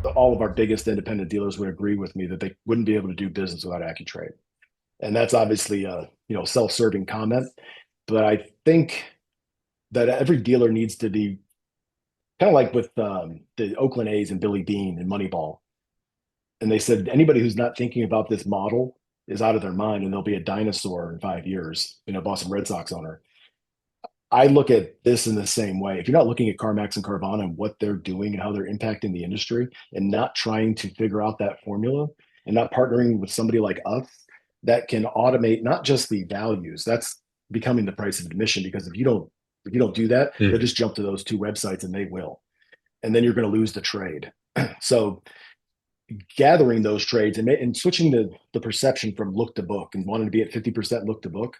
all of our biggest independent dealers would agree with me that they wouldn't be able to do business without AccuTrade. And that's obviously a self-serving comment, but I think that every dealer needs to be kind of like with the Oakland A's and Billy Beane and Moneyball. And they said anybody who's not thinking about this model is out of their mind, and they'll be a dinosaur in 5 years. Boston Red Sox owner. I look at this in the same way. If you're not looking at CarMax and Carvana and what they're doing and how they're impacting the industry, and not trying to figure out that formula, and not partnering with somebody like us that can automate not just the values, that's becoming the price of admission. Because if you don't do that, they'll Mhm. just jump to those two websites and they will. And then you're going to lose the trade. So gathering those trades and switching the perception from look to book and wanting to be at 50% look to book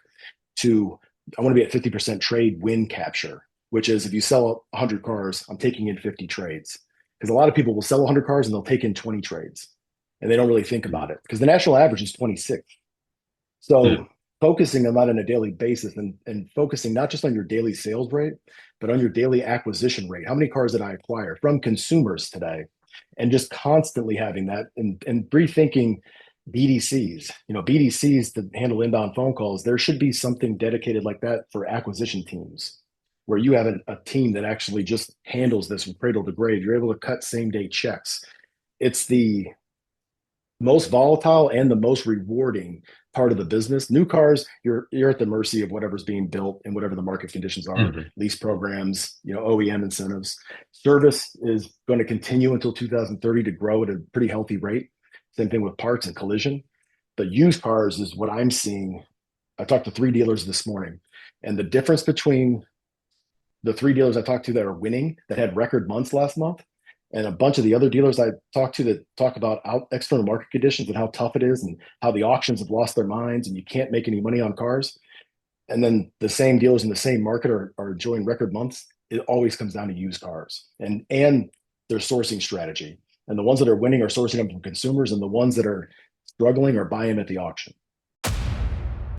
to I want to be at 50% trade win capture, which is if you sell 100 cars, I'm taking in 50 trades. Because a lot of people will sell 100 cars and they'll take in 20 trades and they don't really think about it because the national average is 26. Mhm. So focusing on that on a daily basis and focusing not just on your daily sales rate, but on your daily acquisition rate. How many cars did I acquire from consumers today? And just constantly having that and rethinking BDCs, BDCs to handle inbound phone calls. There should be something dedicated like that for acquisition teams where you have a team that actually just handles this from cradle to grave. You're able to cut same day checks. It's the most volatile and the most rewarding part of the business. New cars, you're at the mercy of whatever's being built and whatever the market conditions are, Mhm. lease programs, OEM incentives. Service is going to continue until 2030 to grow at a pretty healthy rate. Same thing with parts and collision. But used cars is what I'm seeing. I talked to three dealers this morning, and the difference between the three dealers I talked to that are winning that had record months last month, and a bunch of the other dealers I talked to that talk about external market conditions and how tough it is and how the auctions have lost their minds and you can't make any money on cars. And then the same dealers in the same market are enjoying record months. It always comes down to used cars and their sourcing strategy. And the ones that are winning are sourcing them from consumers, and the ones that are struggling are buying them at the auction.